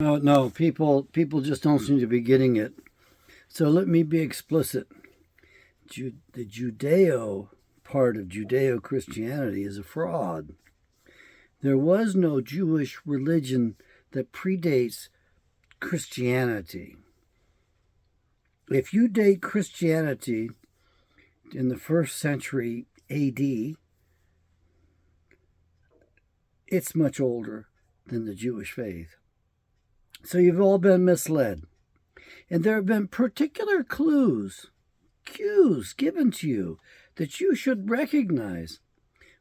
No, people just don't seem to be getting it. So let me be explicit. The Judeo part of Judeo-Christianity is a fraud. There was no Jewish religion that predates Christianity. If you date Christianity in the 1st century AD, it's much older than the Jewish faith. So you've all been misled. And there have been particular cues given to you that you should recognize.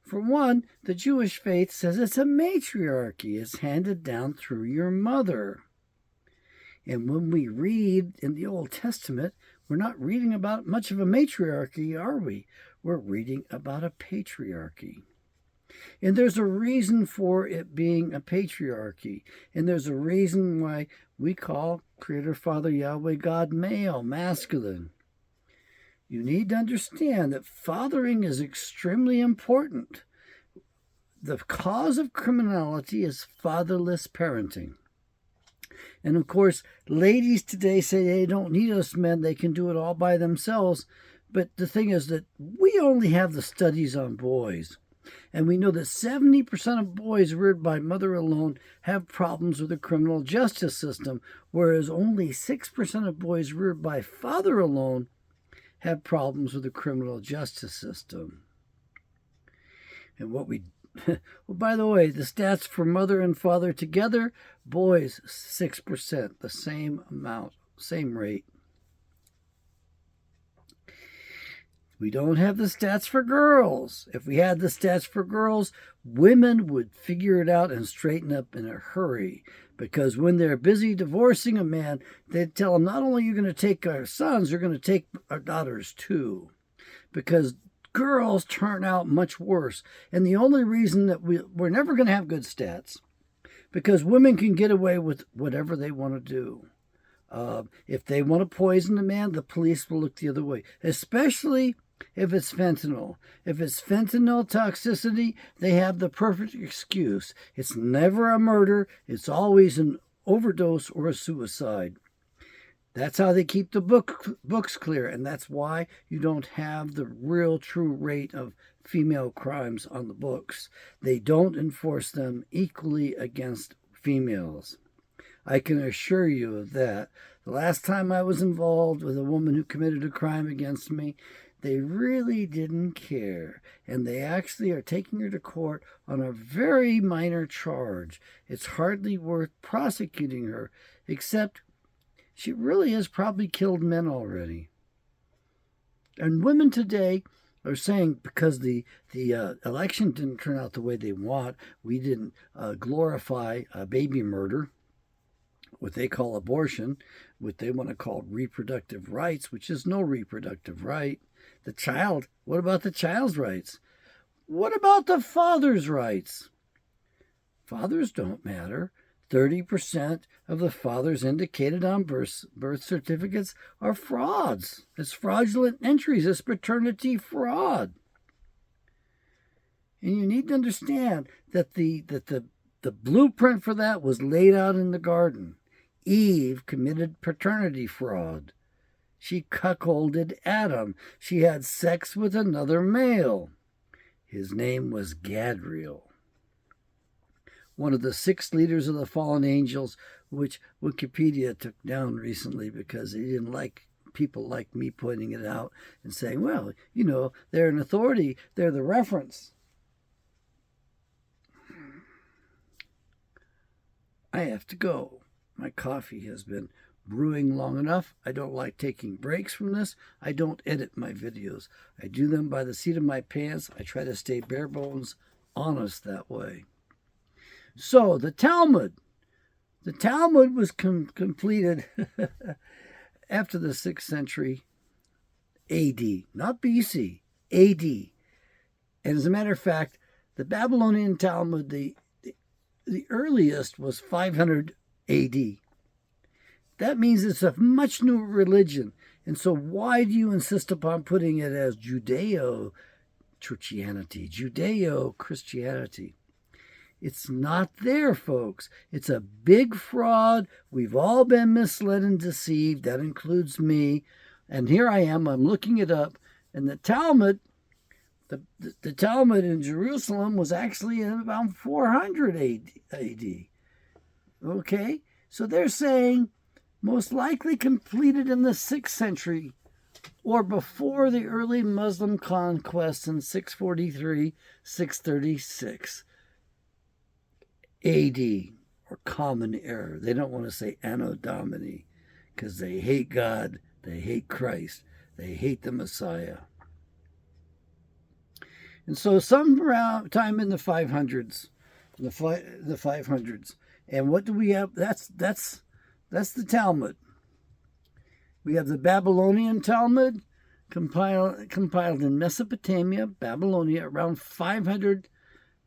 For one, the Jewish faith says it's a matriarchy. It's handed down through your mother. And when we read in the Old Testament, we're not reading about much of a matriarchy, are we? We're reading about a patriarchy. And there's a reason for it being a patriarchy. And there's a reason why we call Creator Father Yahweh God male, masculine. You need to understand that fathering is extremely important. The cause of criminality is fatherless parenting. And of course, ladies today say they don't need us men, they can do it all by themselves. But the thing is that we only have the studies on boys. And we know that 70% of boys reared by mother alone have problems with the criminal justice system, whereas only 6% of boys reared by father alone have problems with the criminal justice system. And what we well, by the way, the stats for mother and father together, boys 6%, the same amount, same rate. We don't have the stats for girls. If we had the stats for girls, women would figure it out and straighten up in a hurry. Because when they're busy divorcing a man, they'd tell him, not only are you going to take our sons, you're going to take our daughters too. Because girls turn out much worse. And the only reason that we're never going to have good stats, because women can get away with whatever they want to do. If they want to poison a man, the police will look the other way, especially if it's fentanyl. If it's fentanyl toxicity, they have the perfect excuse. It's never a murder. It's always an overdose or a suicide. That's how they keep the books clear, and that's why you don't have the real true rate of female crimes on the books. They don't enforce them equally against females. I can assure you of that. The last time I was involved with a woman who committed a crime against me, they really didn't care, and they actually are taking her to court on a very minor charge. It's hardly worth prosecuting her, except she really has probably killed men already. And women today are saying, because the election didn't turn out the way they want, we didn't glorify baby murder, what they call abortion, what they want to call reproductive rights, which is no reproductive right. The child, what about the child's rights? What about the father's rights? Fathers don't matter. 30% of the fathers indicated on birth certificates are frauds. It's fraudulent entries. It's paternity fraud. And you need to understand that the blueprint for that was laid out in the garden. Eve committed paternity fraud. She cuckolded Adam. She had sex with another male. His name was Gadriel, one of the 6 leaders of the fallen angels, which Wikipedia took down recently because they didn't like people like me pointing it out and saying, well, you know, they're an authority, they're the reference. I have to go. My coffee has been brewing long enough. I don't like taking breaks from this. I don't edit my videos. I do them by the seat of my pants. I try to stay bare bones honest that way. So the Talmud was completed after the 6th century AD, not BC, AD. And as a matter of fact, the Babylonian Talmud, the earliest was 500 AD. That means it's a much newer religion. And so why do you insist upon putting it as Judeo-Christianity, Judeo-Christianity? It's not there, folks. It's a big fraud. We've all been misled and deceived. That includes me. And here I am. I'm looking it up. And the Talmud, the Talmud in Jerusalem was actually in about 400 AD. Okay? So they're saying most likely completed in the 6th century or before the early Muslim conquest in 643, 636 AD, or Common Era. They don't want to say Anno Domini because they hate God, they hate Christ, they hate the Messiah. And so some around time in the 500s, the 500s. And what do we have? That's the Talmud. We have the Babylonian Talmud, compiled in Mesopotamia, Babylonia, around 500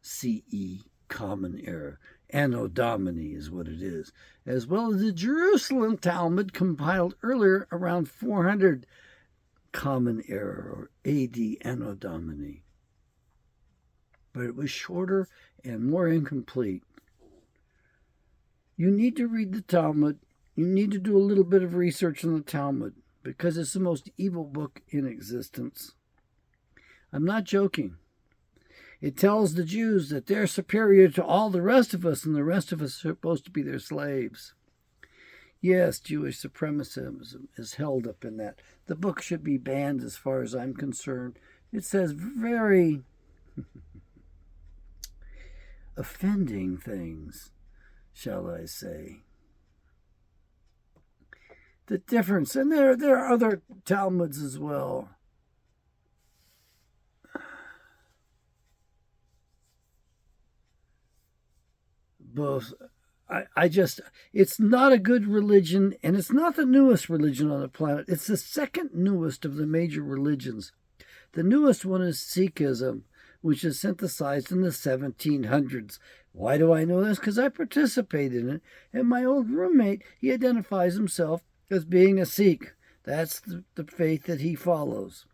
CE, Common Era. Anno Domini is what it is. As well as the Jerusalem Talmud, compiled earlier, around 400 Common Era, or AD, Anno Domini. But it was shorter and more incomplete. You need to read the Talmud. You need to do a little bit of research on the Talmud because it's the most evil book in existence. I'm not joking. It tells the Jews that they're superior to all the rest of us and the rest of us are supposed to be their slaves. Yes, Jewish supremacism is held up in that. The book should be banned as far as I'm concerned. It says very offending things, shall I say. The difference, and there are other Talmuds as well. Both, it's not a good religion, and it's not the newest religion on the planet. It's the second newest of the major religions. The newest one is Sikhism, which is synthesized in the 1700s. Why do I know this? Because I participated in it, and my old roommate, he identifies himself as being a Sikh. That's the faith that he follows.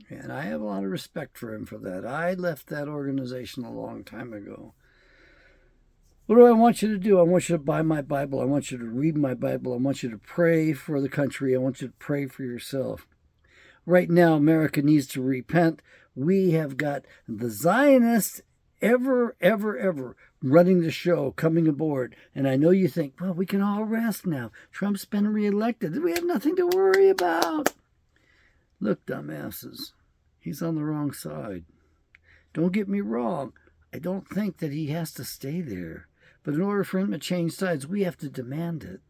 And I have a lot of respect for him for that. I left that organization a long time ago. What do I want you to do? I want you to buy my Bible. I want you to read my Bible. I want you to pray for the country. I want you to pray for yourself. Right now, America needs to repent. We have got the Zionists ever running the show, coming aboard. And I know you think, well, we can all rest now. Trump's been reelected. We have nothing to worry about. Look, dumbasses, he's on the wrong side. Don't get me wrong. I don't think that he has to stay there. But in order for him to change sides, we have to demand it.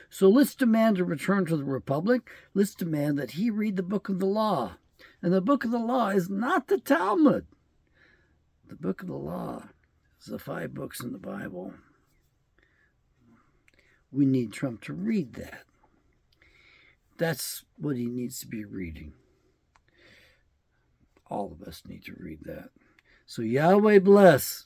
So let's demand a return to the Republic. Let's demand that he read the book of the law. And the book of the law is not the Talmud. The book of the law is the 5 books in the Bible. We need Trump to read that. That's what he needs to be reading. All of us need to read that. So Yahweh bless.